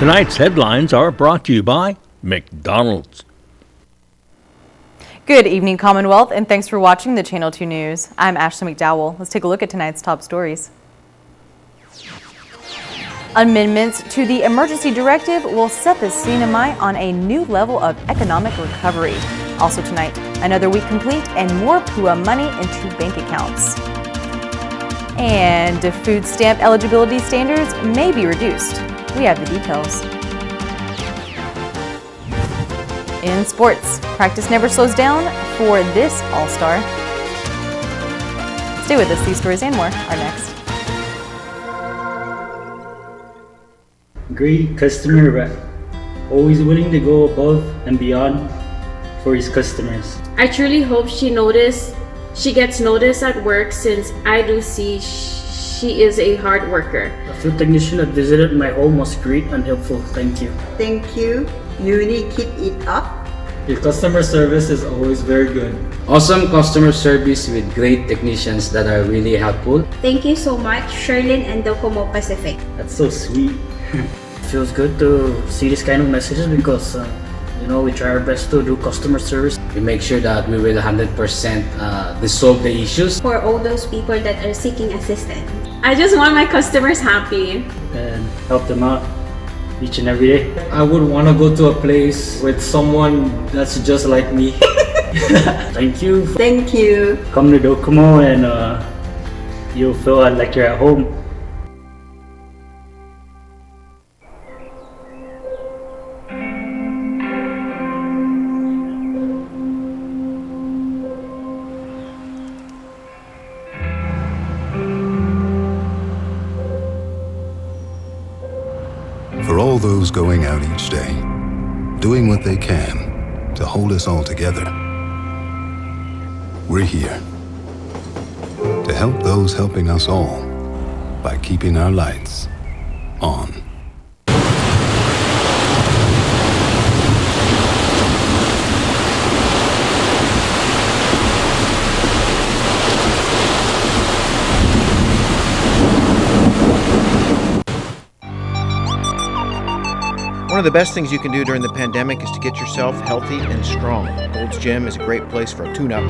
Tonight's headlines are brought to you by McDonald's. Good evening, Commonwealth, and thanks for watching the Channel 2 News. I'm Ashley McDowell. Let's take a look at tonight's top stories. Amendments to the emergency directive will set the CNMI on a new level of economic recovery. Also tonight, another week complete and more PUA money into bank accounts. And food stamp eligibility standards may be reduced. We have the details. In sports, practice never slows down for this All-Star. Stay with us. These stories and more are next. Great customer rep, always willing to go above and beyond for his customers. I truly hope she gets noticed at work, since I do see she is a hard worker. The food technician that visited my home was great and helpful. Thank you. Thank you. You really keep it up. Your customer service is always very good. Awesome customer service with great technicians that are really helpful. Thank you so much, Sherlyn and Docomo Pacific. That's so sweet. Feels good to see this kind of messages because we try our best to do customer service. We make sure that we will 100% resolve the issues. For all those people that are seeking assistance. I just want my customers happy and help them out each and every day. I would want to go to a place with someone that's just like me. Thank you. Thank you. Come to Docomo and you'll feel like you're at home. For all those going out each day, doing what they can to hold us all together, we're here to help those helping us all by keeping our lights on. One of the best things you can do during the pandemic is to get yourself healthy and strong. Gold's Gym is a great place for a tune-up.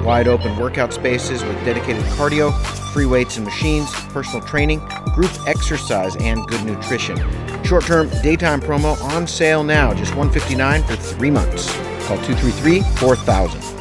Wide open workout spaces with dedicated cardio, free weights and machines, personal training, group exercise, and good nutrition. Short-term daytime promo on sale now, just $159 for 3 months. Call 233-4000.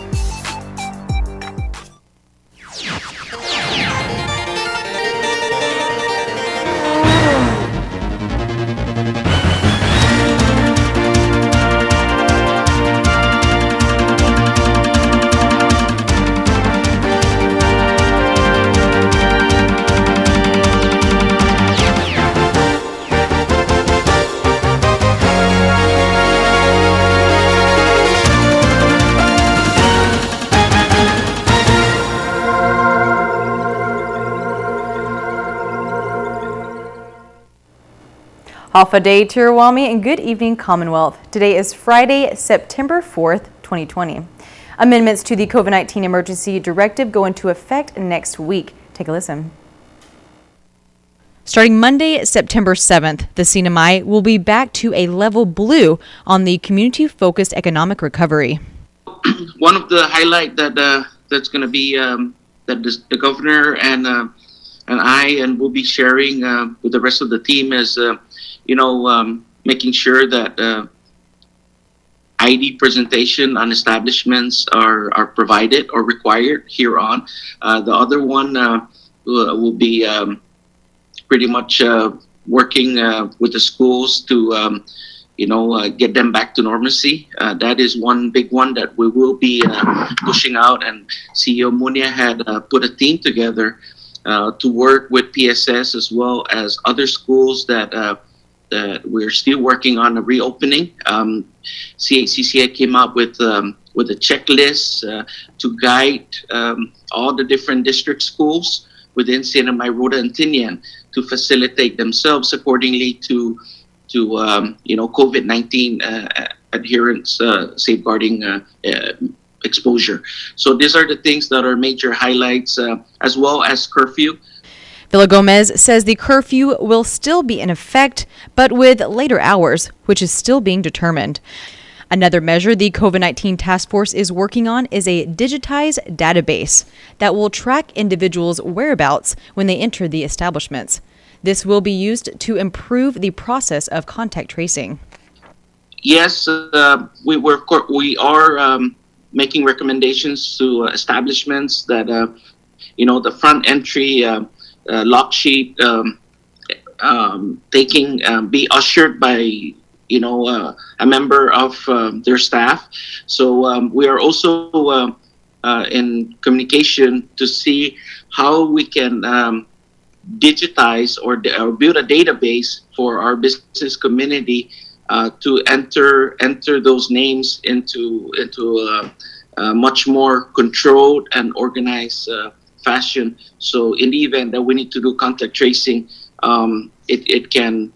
Alpha Day Tirawami and good evening, Commonwealth. Today is Friday, September 4th, 2020. Amendments to the COVID-19 emergency directive go into effect next week. Take a listen. Starting Monday, September 7th, the CNMI will be back to a level blue on the community-focused economic recovery. One of the highlight that's going to be that the governor and I will be sharing with the rest of the team is making sure that ID presentation on establishments are provided or required here on. The other one will be pretty much working with the schools to get them back to normalcy. That is one big one that we will be pushing out, and CEO Munia had put a team together to work with PSS as well as other schools that we're still working on the reopening. Chcc came up with a checklist to guide all the different district schools within CNMI, Rota, and Tinian to facilitate themselves accordingly to COVID-19 adherence, safeguarding exposure. So these are the things that are major highlights, as well as curfew. Villagomez says the curfew will still be in effect, but with later hours, which is still being determined. Another measure the COVID-19 task force is working on is a digitized database that will track individuals' whereabouts when they enter the establishments. This will be used to improve the process of contact tracing. Yes, we are making recommendations to establishments that the front entry lock sheet be ushered by a member of their staff. So we are also in communication to see how we can digitize or build a database for our business community to enter those names into a much more controlled and organized fashion. So in the event that we need to do contact tracing, it can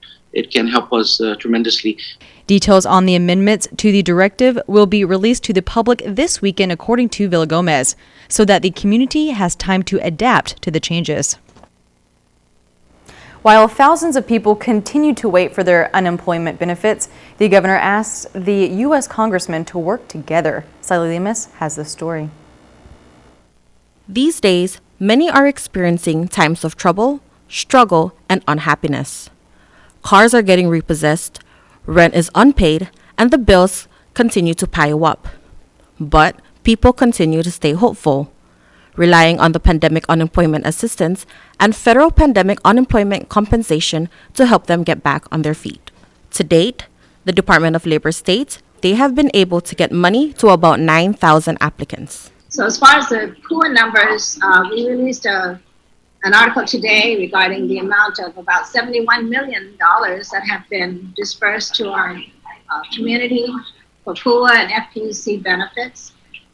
help us tremendously. Details on the amendments to the directive will be released to the public this weekend, according to Villagomez, so that the community has time to adapt to the changes. While thousands of people continue to wait for their unemployment benefits, the governor asked the U.S. congressmen to work together. Sally Lemus has the story. These days, many are experiencing times of trouble, struggle, and unhappiness. Cars are getting repossessed, rent is unpaid, and the bills continue to pile up. But people continue to stay hopeful, relying on the pandemic unemployment assistance and federal pandemic unemployment compensation to help them get back on their feet. To date, the Department of Labor states they have been able to get money to about 9,000 applicants. So as far as the PUA numbers, we released an article today regarding the amount of about $71 million that have been dispersed to our community for PUA and FPUC benefits.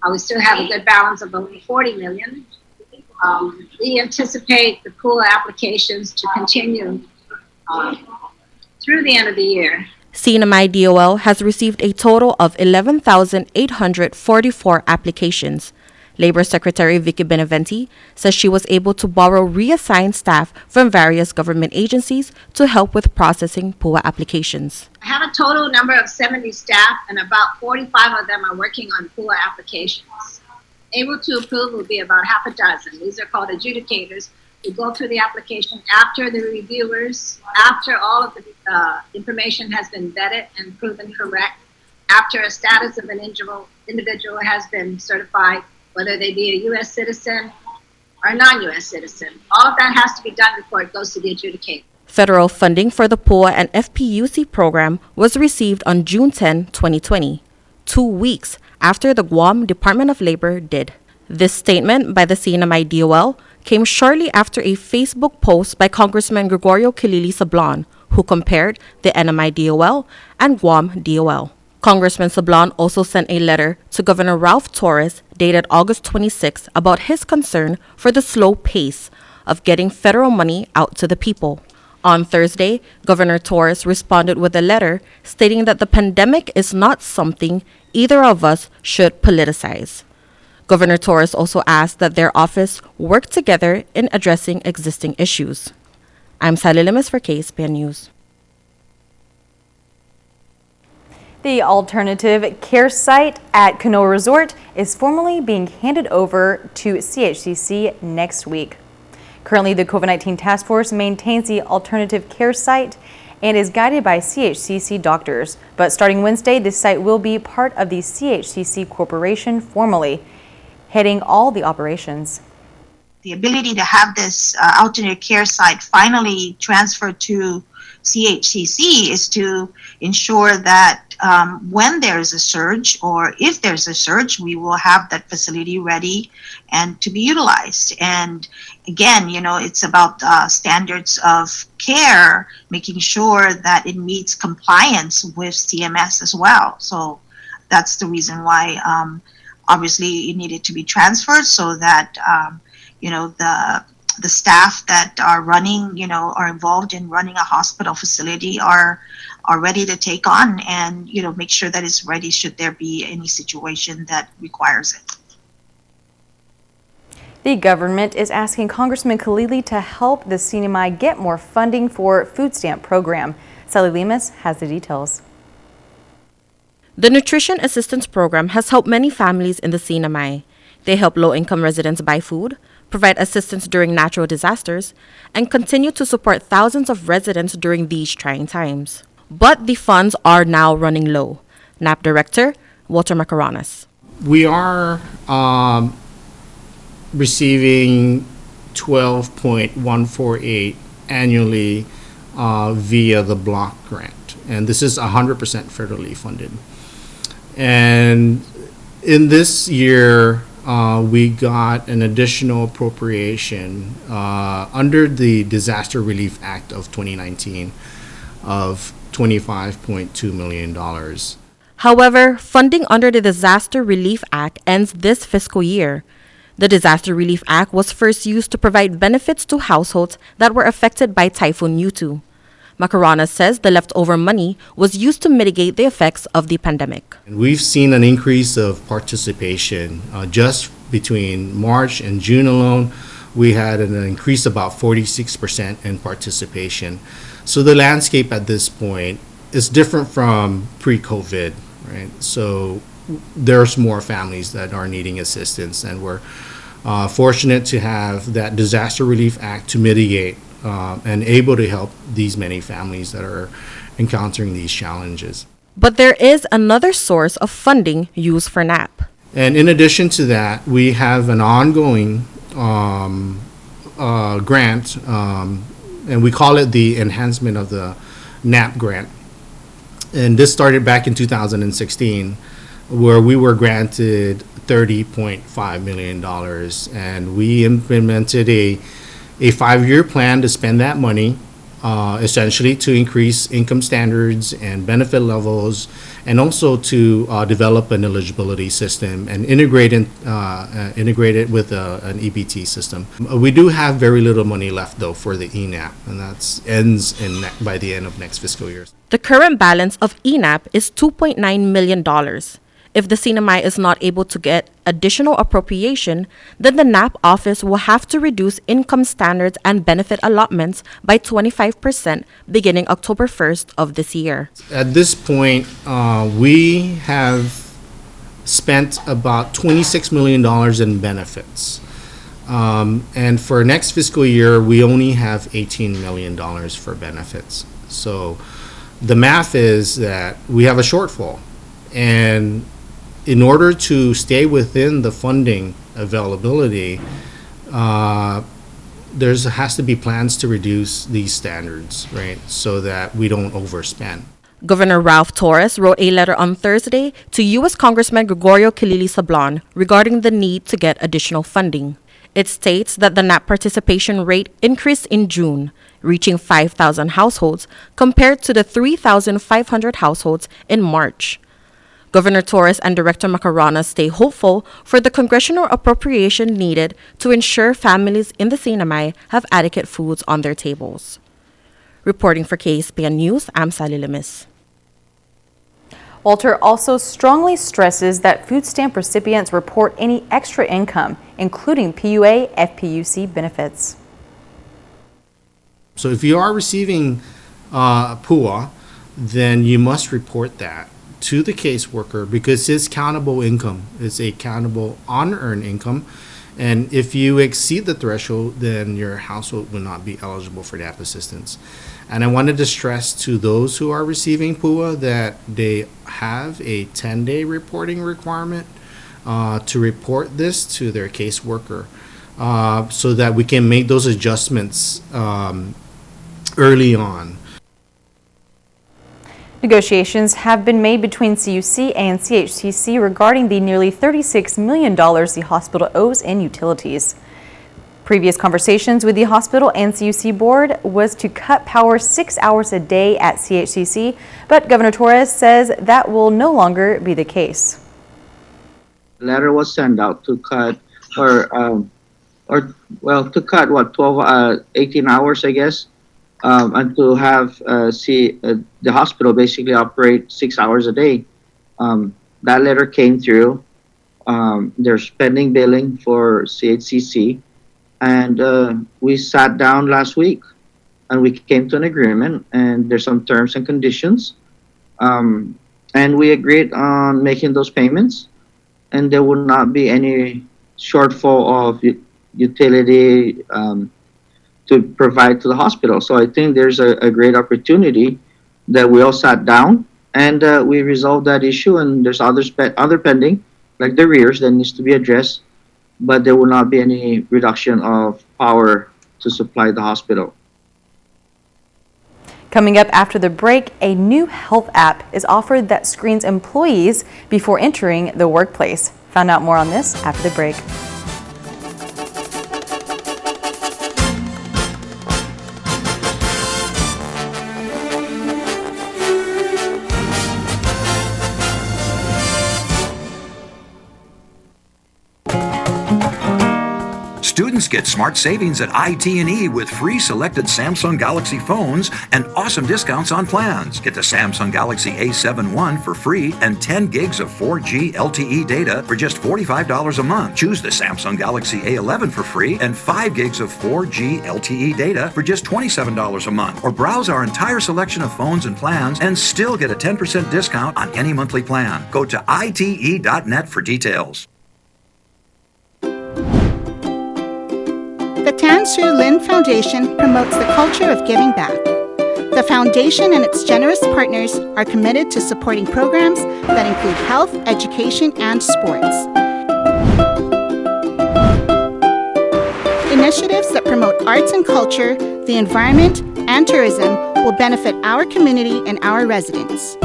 We still have a good balance of over $40 million. We anticipate the PUA applications to continue through the end of the year. CNMI DOL has received a total of 11,844 applications. Labor Secretary Vicky Beneventi says she was able to borrow reassigned staff from various government agencies to help with processing PUA applications. I have a total number of 70 staff, and about 45 of them are working on PUA applications. Able to approve will be about half a dozen. These are called adjudicators who go through the application after the reviewers, after all of the information has been vetted and proven correct, after a status of an individual has been certified, whether they be a U.S. citizen or a non-U.S. citizen. All of that has to be done before it goes to the adjudicator. Federal funding for the PUA and FPUC program was received on June 10, 2020, 2 weeks after the Guam Department of Labor did. This statement by the CNMI DOL came shortly after a Facebook post by Congressman Gregorio Kilili Sablon, who compared the NMI DOL and Guam DOL. Congressman Sablon also sent a letter to Governor Ralph Torres dated August 26 about his concern for the slow pace of getting federal money out to the people. On Thursday, Governor Torres responded with a letter stating that the pandemic is not something either of us should politicize. Governor Torres also asked that their office work together in addressing existing issues. I'm Sally Lemus for KSPN News. The alternative care site at Kanoa Resort is formally being handed over to CHCC next week. Currently, the COVID-19 task force maintains the alternative care site and is guided by CHCC doctors. But starting Wednesday, this site will be part of the CHCC Corporation, formally heading all the operations. The ability to have this alternate care site finally transferred to CHCC is to ensure that when there's a surge, or if there's a surge, we will have that facility ready and to be utilized. And again, it's about standards of care, making sure that it meets compliance with CMS as well. So that's the reason why obviously it needed to be transferred, so that the staff that are running, are involved in running a hospital facility are ready to take on and, make sure that it's ready should there be any situation that requires it. The government is asking Congressman Khalili to help the CNMI get more funding for food stamp program. Sally Lemus has the details. The Nutrition Assistance Program has helped many families in the CNMI. They help low-income residents buy food, provide assistance during natural disasters, and continue to support thousands of residents during these trying times. But the funds are now running low. NAP Director Walter Macaronis. We are receiving 12.148 annually via the block grant, and this is 100% federally funded. And in this year, we got an additional appropriation under the Disaster Relief Act of 2019 of $25.2 million. However, funding under the Disaster Relief Act ends this fiscal year. The Disaster Relief Act was first used to provide benefits to households that were affected by Typhoon Yutu. Macaronis says the leftover money was used to mitigate the effects of the pandemic. We've seen an increase of participation just between March and June alone. We had an increase about 46% in participation. So the landscape at this point is different from pre-COVID, right? So there's more families that are needing assistance, and we're fortunate to have that Disaster Relief Act to mitigate and able to help these many families that are encountering these challenges. But there is another source of funding used for NAP. And in addition to that, we have an ongoing grant, and we call it the Enhancement of the NAP grant. And this started back in 2016, where we were granted $30.5 million, and we implemented a 5-year plan to spend that money essentially to increase income standards and benefit levels, and also to develop an eligibility system and integrate it with an EBT system. We do have very little money left though for the ENAP, and that ends by the end of next fiscal year. The current balance of ENAP is $2.9 million. If the CNMI is not able to get additional appropriation, then the NAP office will have to reduce income standards and benefit allotments by 25% beginning October 1st of this year. At this point, we have spent about $26 million in benefits. And for next fiscal year, we only have $18 million for benefits. So the math is that we have a shortfall. And in order to stay within the funding availability, there has to be plans to reduce these standards, right, so that we don't overspend. Governor Ralph Torres wrote a letter on Thursday to U.S. Congressman Gregorio Khalili Sablan regarding the need to get additional funding. It states that the NAP participation rate increased in June, reaching 5,000 households compared to the 3,500 households in March. Governor Torres and Director Macaronis stay hopeful for the congressional appropriation needed to ensure families in the CNMI have adequate foods on their tables. Reporting for KSPN News, I'm Sally Lemus. Walter also strongly stresses that food stamp recipients report any extra income, including PUA, FPUC benefits. So if you are receiving PUA, then you must report that to the caseworker, because it's countable income. It's a countable unearned income, and if you exceed the threshold, then your household will not be eligible for that assistance. And I wanted to stress to those who are receiving PUA that they have a 10-day reporting requirement to report this to their caseworker, so that we can make those adjustments early on. Negotiations have been made between CUC and CHCC regarding the nearly $36 million the hospital owes in utilities. Previous conversations with the hospital and CUC board was to cut power 6 hours a day at CHCC, but Governor Torres says that will no longer be the case. The letter was sent out to cut, to cut what, 18 hours, I guess. And to have the hospital basically operate 6 hours a day. That letter came through. There's pending billing for CHCC, and we sat down last week and we came to an agreement, and there's some terms and conditions, and we agreed on making those payments, and there will not be any shortfall of utility to provide to the hospital. So I think there's a great opportunity that we all sat down and we resolved that issue, and there's other pending, like the arrears, that needs to be addressed, but there will not be any reduction of power to supply the hospital. Coming up after the break, a new health app is offered that screens employees before entering the workplace. Find out more on this after the break. Students get smart savings at IT&E with free selected Samsung Galaxy phones and awesome discounts on plans. Get the Samsung Galaxy A7 One for free and 10 gigs of 4G LTE data for just $45 a month. Choose the Samsung Galaxy A11 for free and 5 gigs of 4G LTE data for just $27 a month. Or browse our entire selection of phones and plans and still get a 10% discount on any monthly plan. Go to ite.net for details. The Tan Su Lin Foundation promotes the culture of giving back. The foundation and its generous partners are committed to supporting programs that include health, education, and sports. Initiatives that promote arts and culture, the environment, and tourism will benefit our community and our residents.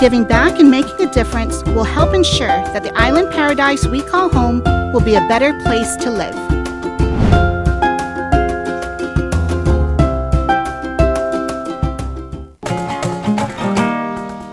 Giving back and making a difference will help ensure that the island paradise we call home will be a better place to live.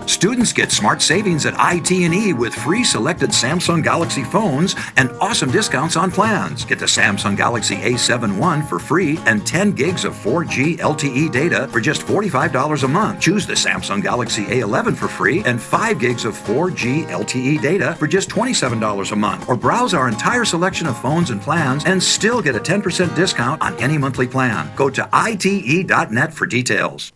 Students get smart savings at IT&E with free selected Samsung Galaxy phones and awesome discounts on plans. Get the Samsung Galaxy A7 One for free and 10 gigs of 4G LTE data for just $45 a month. Choose the Samsung Galaxy A11 for free and 5 gigs of 4G LTE data for just $27 a month. Or browse our entire selection of phones and plans and still get a 10% discount on any monthly plan. Go to ite.net for details.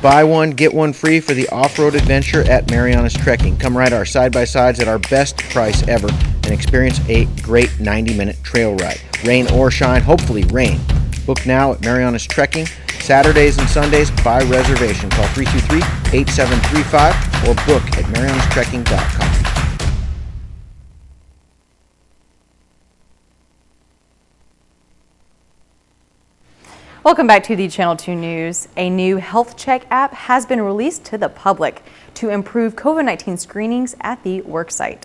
Buy one, get one free for the off-road adventure at Marianas Trekking. Come ride our side-by-sides at our best price ever and experience a great 90-minute trail ride. Rain or shine, hopefully rain. Book now at Marianas Trekking. Saturdays and Sundays by reservation. Call 323-8735 or book at marianastrekking.com. Welcome back to the Channel 2 News. A new health check app has been released to the public to improve COVID-19 screenings at the worksite.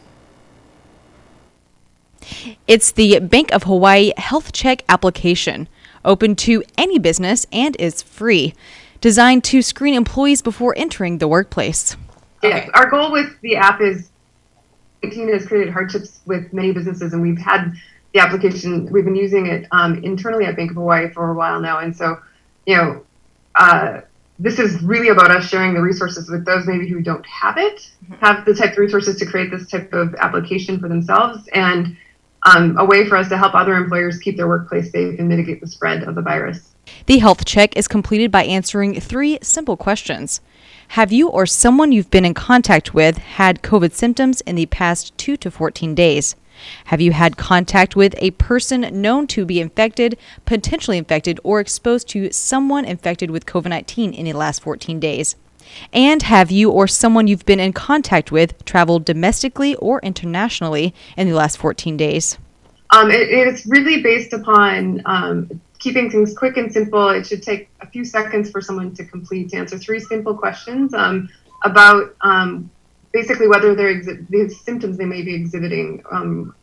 It's the Bank of Hawaii Health Check application, open to any business and is free, designed to screen employees before entering the workplace. Yeah, our goal with the app is COVID-19 has created hardships with many businesses, and we've had the application, we've been using it internally at Bank of Hawaii for a while now. And so, this is really about us sharing the resources with those maybe who don't have it, have the type of resources to create this type of application for themselves, and a way for us to help other employers keep their workplace safe and mitigate the spread of the virus. The health check is completed by answering 3 simple questions. Have you or someone you've been in contact with had COVID symptoms in the past 2 to 14 days? Have you had contact with a person known to be infected, potentially infected, or exposed to someone infected with COVID-19 in the last 14 days? And have you or someone you've been in contact with traveled domestically or internationally in the last 14 days? It's really based upon keeping things quick and simple. It should take a few seconds for someone to answer 3 simple questions about basically whether the symptoms they may be exhibiting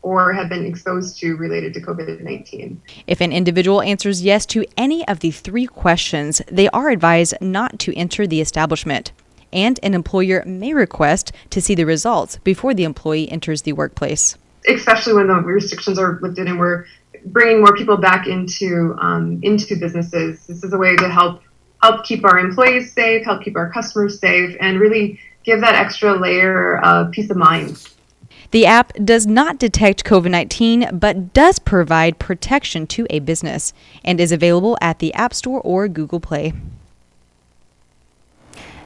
or have been exposed to related to COVID-19. If an individual answers yes to any of the 3 questions, they are advised not to enter the establishment. And an employer may request to see the results before the employee enters the workplace. Especially when the restrictions are lifted and we're bringing more people back into businesses. This is a way to help keep our employees safe, help keep our customers safe, and really give that extra layer of peace of mind. The app does not detect COVID-19, but does provide protection to a business and is available at the App Store or Google Play.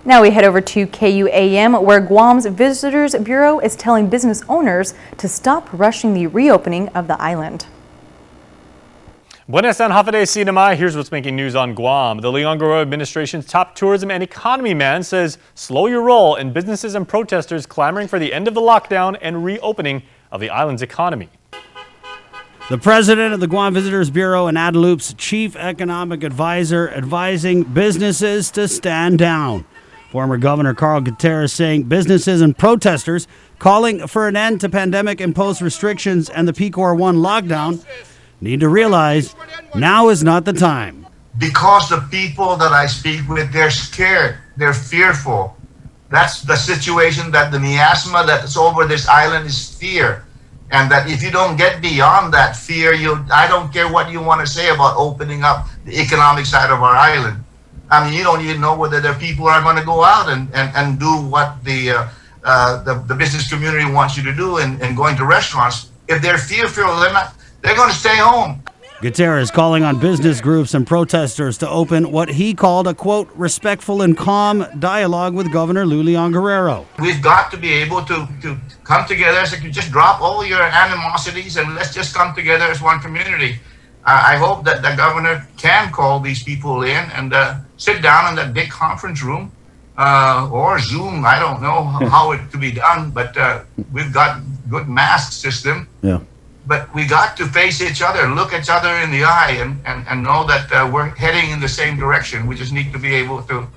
Now we head over to KUAM, where Guam's Visitors Bureau is telling business owners to stop rushing the reopening of the island. Buenas and Hafa de CNMI. Here's what's making news on Guam. The Leon Guerrero administration's top tourism and economy man says slow your roll in businesses and protesters clamoring for the end of the lockdown and reopening of the island's economy. The president of the Guam Visitors Bureau and Adelupe's chief economic advisor advising businesses to stand down. Former Governor Carl Gutierrez saying businesses and protesters calling for an end to pandemic-imposed restrictions and the PCOR 1 lockdown need to realize now is not the time. Because the people that I speak with, they're scared, they're fearful. That's the situation, that the miasma that's over this island is fear. And that if you don't get beyond that fear, I don't care what you want to say about opening up the economic side of our island. I mean, you don't even know whether the people are going to go out and do what the business community wants you to do and going to restaurants. If they're fearful, they're going to stay home. Gutierrez calling on business groups and protesters to open what he called a, quote, respectful and calm dialogue with Governor Leon Guerrero. We've got to be able to come together, so you just drop all your animosities and let's just come together as one community. I hope that the governor can call these people in and sit down in that big conference room or Zoom. I don't know how it to be done, but we've got good mask system. Yeah. But we got to face each other, look each other in the eye, and know that we're heading in the same direction. We just need to be able to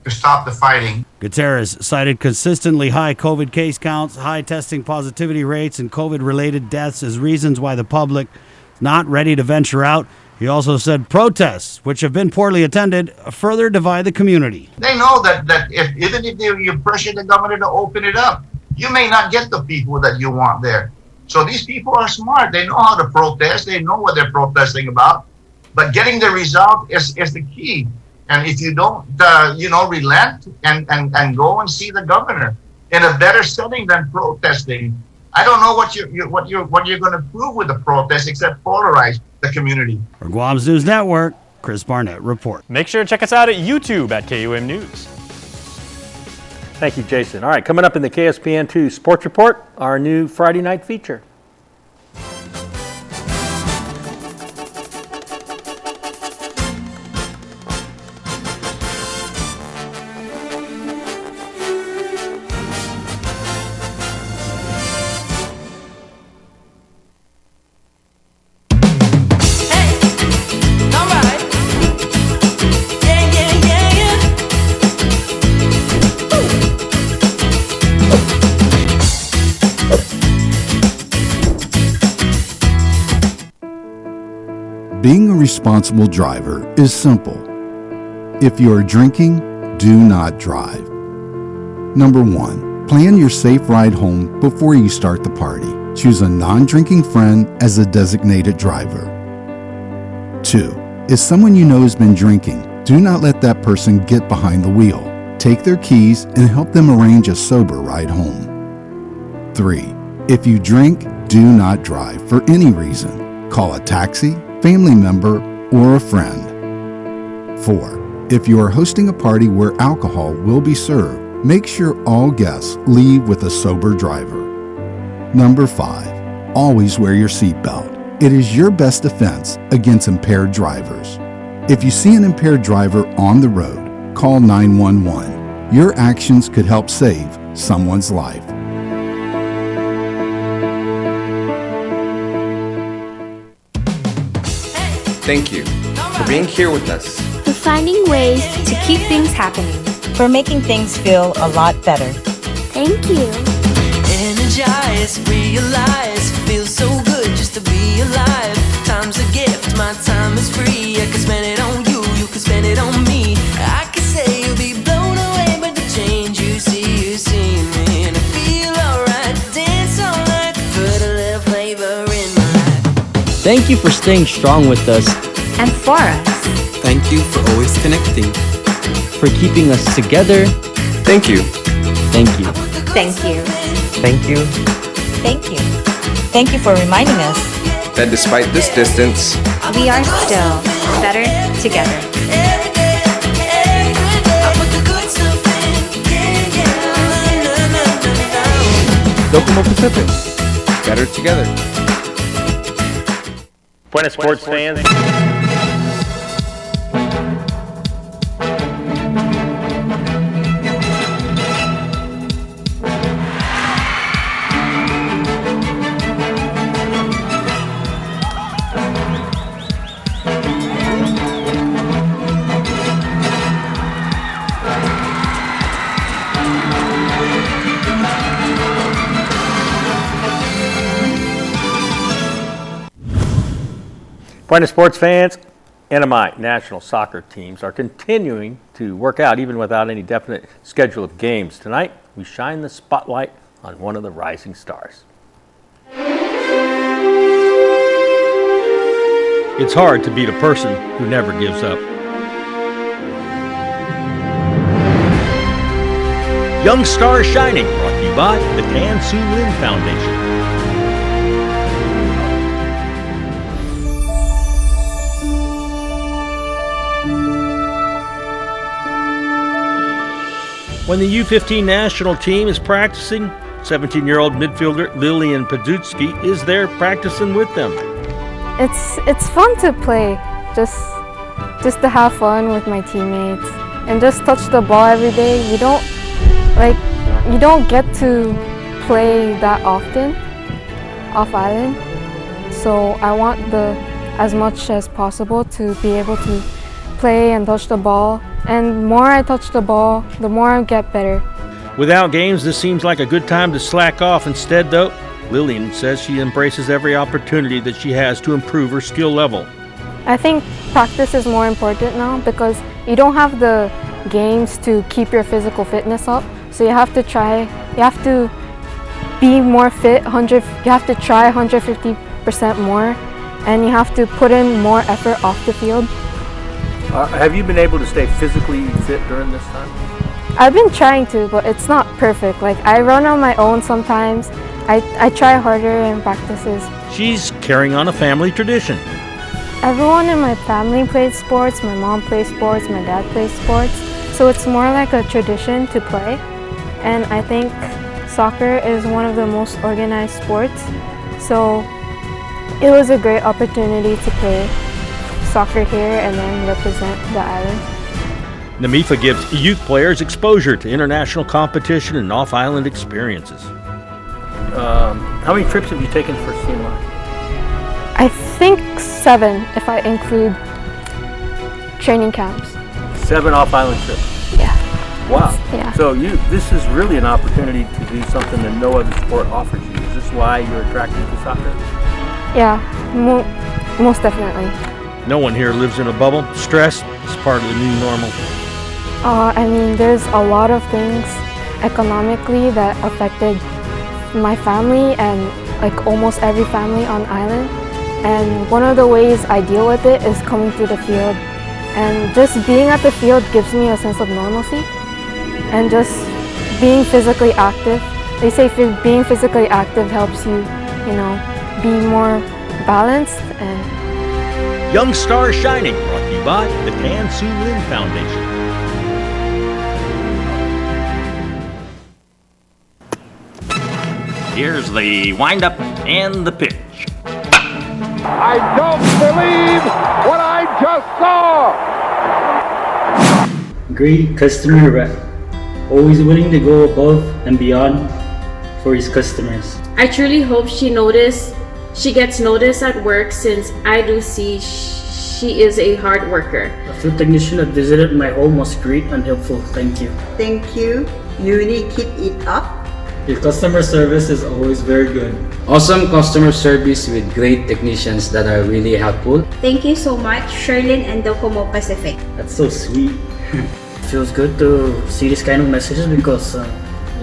stop the fighting. Gutierrez cited consistently high COVID case counts, high testing positivity rates, and COVID-related deaths as reasons why the public is not ready to venture out. He also said protests, which have been poorly attended, further divide the community. They know that even if you pressure the government to open it up, you may not get the people that you want there. So these people are smart. They know how to protest. They know what they're protesting about. But getting the result is the key. And if you don't, relent and go and see the governor in a better setting than protesting, I don't know what you're going to prove with the protest except polarize the community. For Guam's News Network, Chris Barnett report. Make sure to check us out at YouTube at KUM News. Thank you, Jason. All right, coming up in the KSPN2 Sports Report, our new Friday night feature. Being a responsible driver is simple. If you are drinking, do not drive. Number 1, plan your safe ride home before you start the party. Choose a non-drinking friend as a designated driver. 2, if someone you know has been drinking, do not let that person get behind the wheel. Take their keys and help them arrange a sober ride home. 3, if you drink, do not drive for any reason. Call a taxi, family member, or a friend. 4, if you are hosting a party where alcohol will be served, make sure all guests leave with a sober driver. Number 5, always wear your seatbelt. It is your best defense against impaired drivers. If you see an impaired driver on the road, call 911. Your actions could help save someone's life. Thank you for being here with us. For finding ways to keep things happening. For making things feel a lot better. Thank you. Energize, realize, feels so good just to be alive. Time's a gift, my time is free. I can spend it on you, you can spend it on me. I could say you'll be blown away by the change you see me. And I feel alright, dance all night, put a little flavor in my life. Thank you for staying strong with us. And for us. Thank you for always connecting. For keeping us together. Thank you. Thank you. Thank you. Thank you. Thank you. Thank you for reminding us that despite this distance, We are still better together. Docomo Pacific, better together. Buenas sports fans. Buenas sports fans, CNMI national soccer teams are continuing to work out even without any definite schedule of games. Tonight, we shine the spotlight on one of the rising stars. It's hard to beat a person who never gives up. Young Star Shining, brought to you by the Tan Su Lin Foundation. When the U15 national team is practicing, 17-year-old midfielder Lillian Padutsky is there practicing with them. It's fun to play, just to have fun with my teammates and just touch the ball every day. You don't get to play that often off island, so I want as much as possible to be able to play and touch the ball. And the more I touch the ball, the more I get better. Without games, this seems like a good time to slack off. Instead, though, Lillian says she embraces every opportunity that she has to improve her skill level. I think practice is more important now because you don't have the games to keep your physical fitness up. So you have to be more fit, you have to try 150% more, and you have to put in more effort off the field. Have you been able to stay physically fit during this time? I've been trying to, but it's not perfect. Like, I run on my own sometimes. I try harder in practices. She's carrying on a family tradition. Everyone in my family plays sports. My mom plays sports, my dad plays sports. So it's more like a tradition to play. And I think soccer is one of the most organized sports. So it was a great opportunity to play soccer here and then represent the island. NAMIFA gives youth players exposure to international competition and off-island experiences. How many trips have you taken for CNMI? I think 7 if I include training camps. 7 off-island trips? Yeah. Wow. Yeah. So this is really an opportunity to do something that no other sport offers you. Is this why you're attracted to soccer? Yeah, most definitely. No one here lives in a bubble. Stress is part of the new normal. I mean, there's a lot of things economically that affected my family and like almost every family on island. And one of the ways I deal with it is coming to the field. And just being at the field gives me a sense of normalcy. And just being physically active. They say being physically active helps you, be more balanced and Young Star Shining, brought to you by the Tan Su Lin Foundation. Here's the windup and the pitch. I don't believe what I just saw! Great customer rep, always willing to go above and beyond for his customers. I truly hope she gets noticed at work, since I do see she is a hard worker. The food technician that visited my home was great and helpful. Thank you. Thank you. You really keep it up. Your customer service is always very good. Awesome customer service with great technicians that are really helpful. Thank you so much, Sherlyn and Docomo Pacific. That's so sweet. It feels good to see this kind of messages because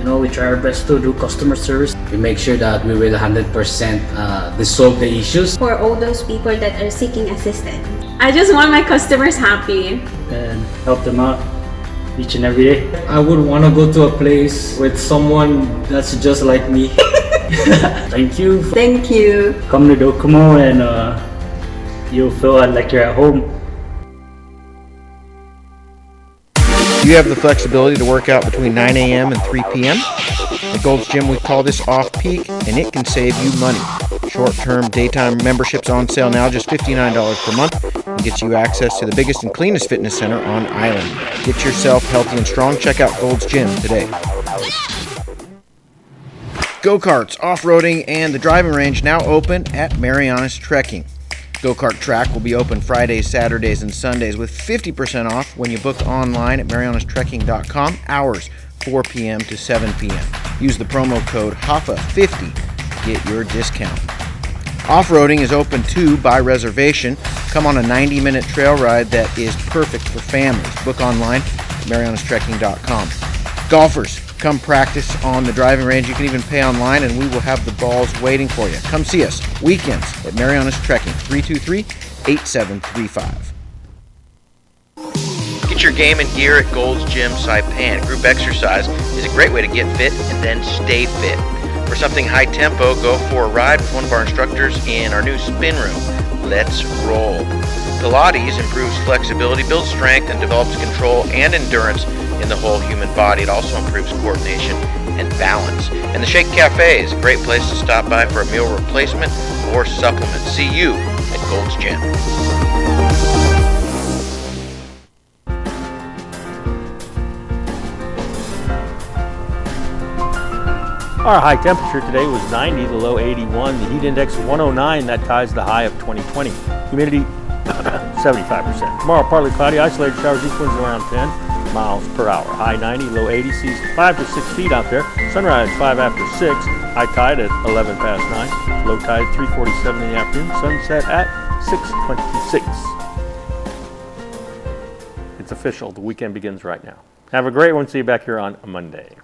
we try our best to do customer service. We make sure that we will 100% resolve the issues. For all those people that are seeking assistance. I just want my customers happy. And help them out each and every day. I would want to go to a place with someone that's just like me. Thank you. Thank you. Come to Docomo and you feel like you're at home. You have the flexibility to work out between 9 a.m. and 3 p.m. At Gold's Gym, we call this off-peak, and it can save you money. Short-term daytime memberships on sale now, just $59 per month, and gets you access to the biggest and cleanest fitness center on island. Get yourself healthy and strong. Check out Gold's Gym today. Go-karts, off-roading, and the driving range now open at Marianas Trekking. Go-kart track will be open Fridays, Saturdays, and Sundays with 50% off when you book online at marianastrekking.com. Hours 4 p.m. to 7 p.m. Use the promo code HAFA50 to get your discount. Off-roading is open too by reservation. Come on a 90-minute trail ride that is perfect for families. Book online at marianastrekking.com. Golfers, come practice on the driving range. You can even pay online, and we will have the balls waiting for you. Come see us weekends at Marianas Trekking, 323-8735. Get your game and gear at Gold's Gym Saipan. Group exercise is a great way to get fit and then stay fit. For something high tempo, go for a ride with one of our instructors in our new spin room. Let's roll. Pilates improves flexibility, builds strength, and develops control and endurance in the whole human body. It also improves coordination and balance. And the Shake Cafe is a great place to stop by for a meal replacement or supplement. See you at Gold's Gym. Our high temperature today was 90, the low 81, the heat index 109, that ties the high of 2020. Humidity 75%. Tomorrow partly cloudy, isolated showers, east winds around 10 miles per hour. High 90, low 80, seas 5 to 6 feet out there. Sunrise 5 after 6, high tide at 11 past 9, low tide 3:47 in the afternoon, sunset at 6:26. It's official, the weekend begins right now. Have a great one, see you back here on Monday.